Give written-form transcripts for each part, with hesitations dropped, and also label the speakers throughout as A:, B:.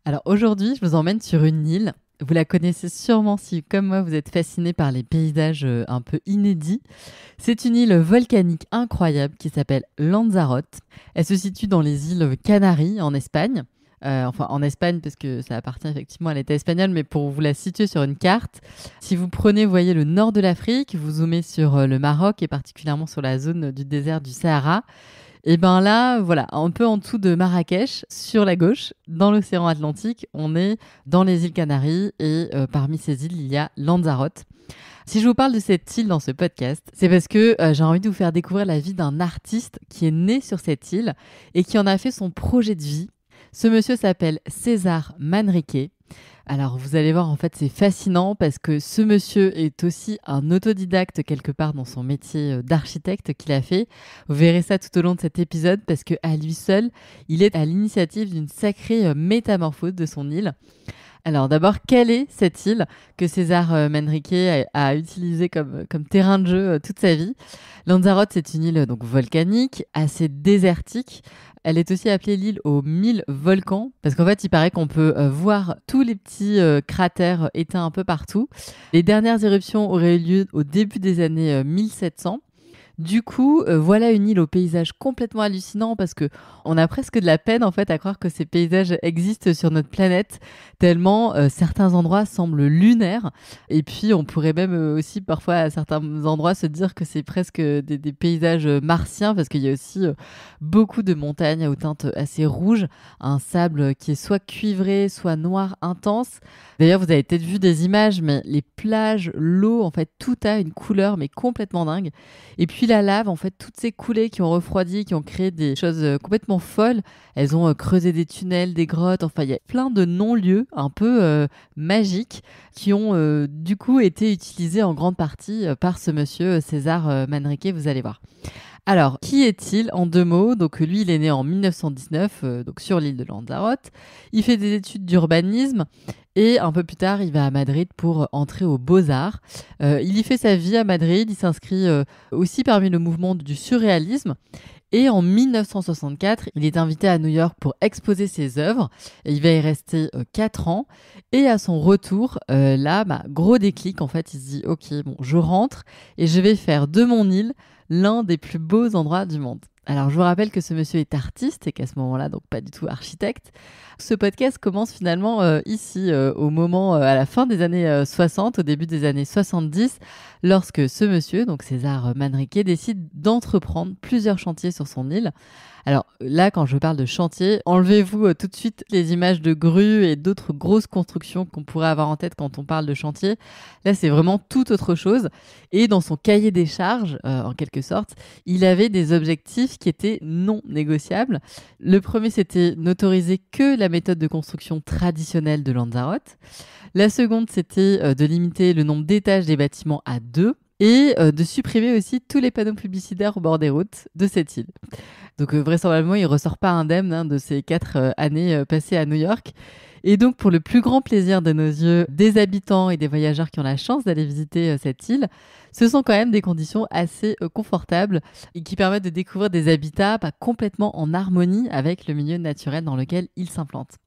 A: Alors aujourd'hui, je vous emmène sur une île. Vous la connaissez sûrement si, comme moi, vous êtes fasciné par les paysages un peu inédits. C'est une île volcanique incroyable qui s'appelle Lanzarote. Elle se situe dans les îles Canaries en Espagne. Enfin, en Espagne, parce que ça appartient effectivement à l'État espagnol, mais pour vous la situer sur une carte, si vous prenez, vous voyez le nord de l'Afrique, vous zoomez sur le Maroc et particulièrement sur la zone du désert du Sahara, et ben là, voilà, un peu en dessous de Marrakech, sur la gauche, dans l'océan Atlantique, on est dans les îles Canaries et parmi ces îles, il y a Lanzarote. Si je vous parle de cette île dans ce podcast, c'est parce que j'ai envie de vous faire découvrir la vie d'un artiste qui est né sur cette île et qui en a fait son projet de vie. Ce monsieur s'appelle César Manrique. Alors vous allez voir, en fait, c'est fascinant parce que ce monsieur est aussi un autodidacte quelque part dans son métier d'architecte qu'il a fait. Vous verrez ça tout au long de cet épisode parce qu'à lui seul, il est à l'initiative d'une sacrée métamorphose de son île. Alors d'abord, quelle est cette île que César Manrique a utilisée comme terrain de jeu toute sa vie? Lanzarote, c'est une île donc volcanique, assez désertique. Elle est aussi appelée l'île aux 1000 volcans parce qu'en fait, il paraît qu'on peut voir tous les petits cratères éteints un peu partout. Les dernières éruptions auraient eu lieu au début des années 1700. Du coup, voilà une île au paysage complètement hallucinant parce que on a presque de la peine en fait à croire que ces paysages existent sur notre planète tellement certains endroits semblent lunaires et puis on pourrait même aussi parfois à certains endroits se dire que c'est presque des paysages martiens parce qu'il y a aussi beaucoup de montagnes aux teintes assez rouges, un sable qui est soit cuivré, soit noir intense. D'ailleurs, vous avez peut-être vu des images, mais les plages, l'eau, en fait, tout a une couleur mais complètement dingue. Et puis la lave, en fait, toutes ces coulées qui ont refroidi, qui ont créé des choses complètement folles, elles ont creusé des tunnels, des grottes, enfin, il y a plein de non-lieux un peu magiques qui ont du coup été utilisés en grande partie par ce monsieur César Manrique, vous allez voir. Alors, qui est-il en deux mots? Donc lui, il est né en 1919, donc sur l'île de Lanzarote. Il fait des études d'urbanisme et un peu plus tard, il va à Madrid pour entrer aux Beaux-Arts. Il y fait sa vie à Madrid. Il s'inscrit aussi parmi le mouvement du surréalisme. Et en 1964, il est invité à New York pour exposer ses œuvres. Et il va y rester 4 ans. Et à son retour, là, gros déclic, en fait, il se dit « Ok, bon, je rentre et je vais faire de mon île l'un des plus beaux endroits du monde ». Alors, je vous rappelle que ce monsieur est artiste et qu'à ce moment-là, donc pas du tout architecte. Ce podcast commence finalement ici, au moment, à la fin des années 60, au début des années 70, lorsque ce monsieur, donc César Manrique, décide d'entreprendre plusieurs chantiers sur son île. Alors là, quand je parle de chantier, enlevez-vous tout de suite les images de grues et d'autres grosses constructions qu'on pourrait avoir en tête quand on parle de chantier. Là, c'est vraiment tout autre chose. Et dans son cahier des charges, en quelque sorte, il avait des objectifs qui étaient non négociables. Le premier, c'était n'autoriser que la méthode de construction traditionnelle de Lanzarote. La seconde, c'était de limiter le nombre d'étages des bâtiments à 2 et de supprimer aussi tous les panneaux publicitaires au bord des routes de cette île. Donc vraisemblablement, il ne ressort pas indemne de ces 4 années passées à New York. Et donc, pour le plus grand plaisir de nos yeux, des habitants et des voyageurs qui ont la chance d'aller visiter cette île, ce sont quand même des conditions assez confortables et qui permettent de découvrir des habitats complètement en harmonie avec le milieu naturel dans lequel ils s'implantent.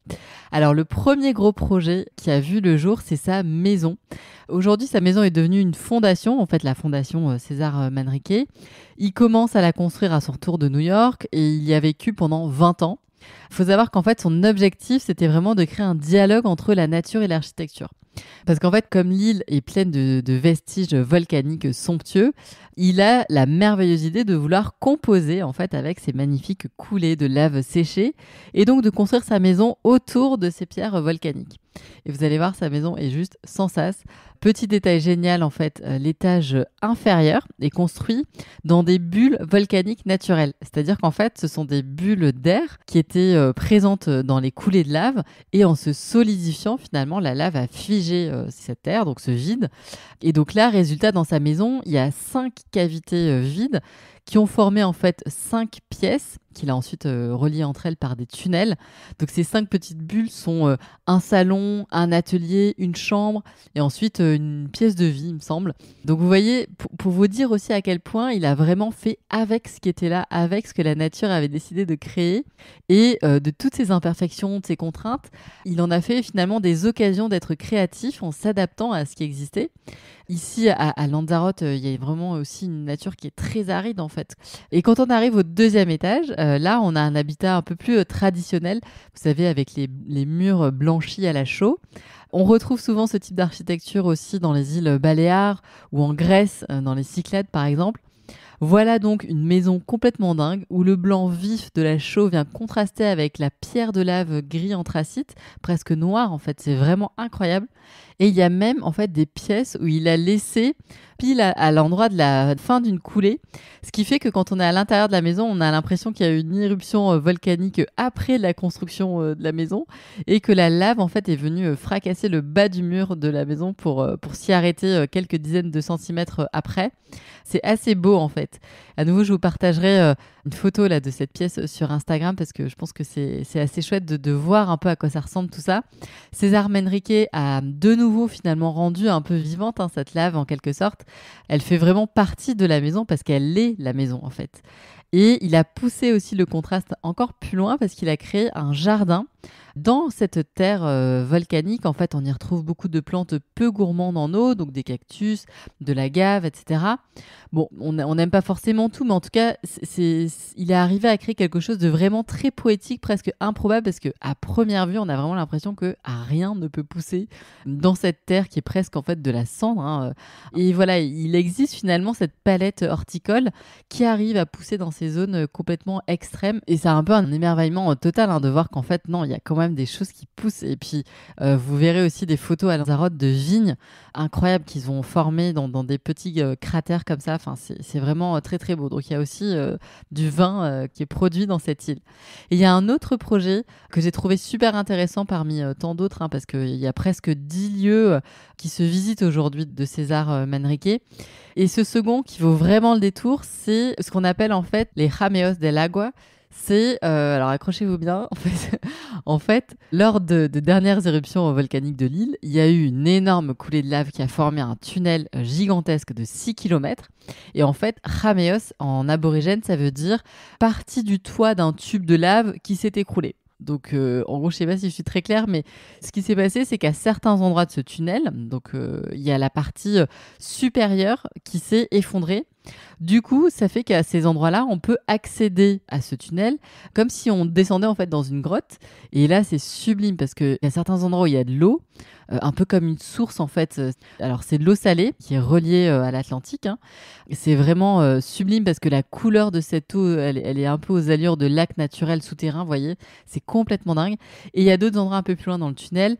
A: Alors, le premier gros projet qui a vu le jour, c'est sa maison. Aujourd'hui, sa maison est devenue une fondation, en fait la fondation César Manrique. Il commence à la construire à son retour de New York et il y a vécu pendant 20 ans. Il faut savoir qu'en fait, son objectif, c'était vraiment de créer un dialogue entre la nature et l'architecture. Parce qu'en fait, comme l'île est pleine de vestiges volcaniques somptueux, il a la merveilleuse idée de vouloir composer en fait avec ces magnifiques coulées de lave séchée et donc de construire sa maison autour de ces pierres volcaniques. Et vous allez voir, sa maison est juste sans sas. Petit détail génial, en fait, l'étage inférieur est construit dans des bulles volcaniques naturelles. C'est-à-dire qu'en fait, ce sont des bulles d'air qui étaient présentes dans les coulées de lave et en se solidifiant, finalement, la lave a figé cette air, donc ce vide. Et donc là, résultat, dans sa maison, il y a 5 cavités vides qui ont formé en fait 5 pièces qu'il a ensuite reliées entre elles par des tunnels. Donc ces 5 petites bulles sont un salon, un atelier, une chambre et ensuite une pièce de vie, il me semble. Donc vous voyez, pour vous dire aussi à quel point il a vraiment fait avec ce qui était là, avec ce que la nature avait décidé de créer et de toutes ces imperfections, de ces contraintes, il en a fait finalement des occasions d'être créatif en s'adaptant à ce qui existait. Ici, à Lanzarote, il y a vraiment aussi une nature qui est très aride en fait. Et quand on arrive au 2e étage, là, on a un habitat un peu plus traditionnel, vous savez, avec les murs blanchis à la chaux. On retrouve souvent ce type d'architecture aussi dans les îles Baléares ou en Grèce, dans les Cyclades par exemple. Voilà donc une maison complètement dingue où le blanc vif de la chaux vient contraster avec la pierre de lave gris anthracite, presque noire en fait, c'est vraiment incroyable. Et il y a même en fait des pièces où il a laissé pile à l'endroit de la fin d'une coulée, ce qui fait que quand on est à l'intérieur de la maison, on a l'impression qu'il y a eu une éruption volcanique après la construction de la maison et que la lave en fait est venue fracasser le bas du mur de la maison pour s'y arrêter quelques dizaines de centimètres après. C'est assez beau en fait. À nouveau, je vous partagerai une photo là de cette pièce sur Instagram parce que je pense que c'est assez chouette de voir un peu à quoi ça ressemble tout ça. César Manrique a de nouveau finalement rendu un peu vivante cette lave en quelque sorte. Elle fait vraiment partie de la maison parce qu'elle est la maison en fait. Et il a poussé aussi le contraste encore plus loin parce qu'il a créé un jardin. Dans cette terre volcanique, en fait, on y retrouve beaucoup de plantes peu gourmandes en eau, donc des cactus, de l'agave, etc. Bon, on n'aime pas forcément tout, mais en tout cas, il est arrivé à créer quelque chose de vraiment très poétique, presque improbable, parce qu'à première vue, on a vraiment l'impression que rien ne peut pousser dans cette terre qui est presque en fait de la cendre. Hein. Et voilà, il existe finalement cette palette horticole qui arrive à pousser dans ces zones complètement extrêmes. Et c'est un peu un émerveillement total de voir qu'en fait, non, il y a quand même des choses qui poussent. Et puis, vous verrez aussi des photos à Lanzarote de vignes incroyables qu'ils ont formées dans des petits cratères comme ça. Enfin, c'est vraiment très, très beau. Donc, il y a aussi du vin qui est produit dans cette île. Et il y a un autre projet que j'ai trouvé super intéressant parmi tant d'autres, parce qu'il y a presque 10 lieux qui se visitent aujourd'hui de César Manrique. Et ce second qui vaut vraiment le détour, c'est ce qu'on appelle en fait les Jameos del Agua. C'est, alors accrochez-vous bien, en fait, lors de dernières éruptions volcaniques de l'île, il y a eu une énorme coulée de lave qui a formé un tunnel gigantesque de 6 km. Et en fait, Jameos, en aborigène, ça veut dire partie du toit d'un tube de lave qui s'est écroulé. Donc, en gros, je ne sais pas si je suis très claire, mais ce qui s'est passé, c'est qu'à certains endroits de ce tunnel, donc il y a la partie supérieure qui s'est effondrée. Du coup, ça fait qu'à ces endroits-là, on peut accéder à ce tunnel comme si on descendait en fait dans une grotte. Et là, c'est sublime parce qu'il y a certains endroits où il y a de l'eau, un peu comme une source en fait. Alors, c'est de l'eau salée qui est reliée à l'Atlantique. Hein. C'est vraiment sublime parce que la couleur de cette eau, elle est un peu aux allures de lac naturel souterrain, vous voyez. C'est complètement dingue. Et il y a d'autres endroits un peu plus loin dans le tunnel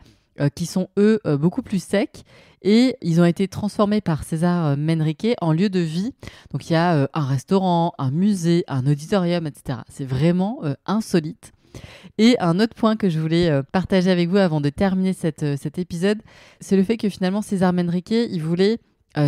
A: qui sont, eux, beaucoup plus secs. Et ils ont été transformés par César Manrique en lieu de vie. Donc il y a un restaurant, un musée, un auditorium, etc. C'est vraiment insolite. Et un autre point que je voulais partager avec vous avant de terminer cet épisode, c'est le fait que finalement César Manrique, il voulait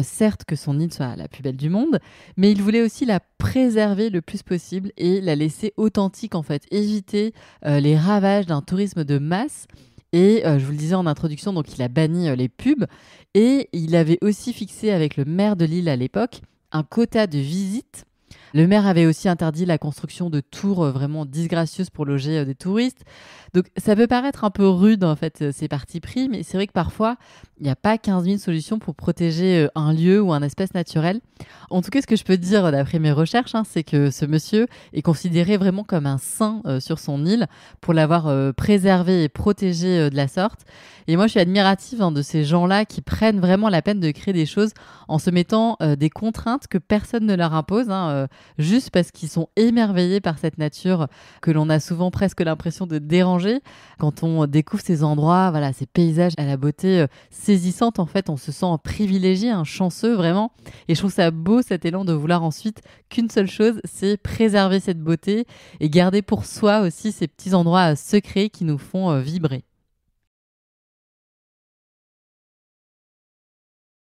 A: certes que son île soit la plus belle du monde, mais il voulait aussi la préserver le plus possible et la laisser authentique en fait, éviter les ravages d'un tourisme de masse. Et je vous le disais en introduction, donc il a banni les pubs et il avait aussi fixé avec le maire de l'île à l'époque un quota de visites. Le maire avait aussi interdit la construction de tours vraiment disgracieuses pour loger des touristes. Donc ça peut paraître un peu rude en fait ces partis pris, mais c'est vrai que parfois il n'y a pas 15 000 solutions pour protéger un lieu ou un espace naturel. En tout cas, ce que je peux dire d'après mes recherches, c'est que ce monsieur est considéré vraiment comme un saint sur son île pour l'avoir préservé et protégé de la sorte. Et moi, je suis admirative de ces gens-là qui prennent vraiment la peine de créer des choses en se mettant des contraintes que personne ne leur impose, juste parce qu'ils sont émerveillés par cette nature que l'on a souvent presque l'impression de déranger. Quand on découvre ces endroits, voilà, ces paysages à la beauté saisissante, en fait, on se sent privilégié, chanceux vraiment. Et je trouve ça beau cet élan de vouloir ensuite qu'une seule chose, c'est préserver cette beauté et garder pour soi aussi ces petits endroits secrets qui nous font vibrer.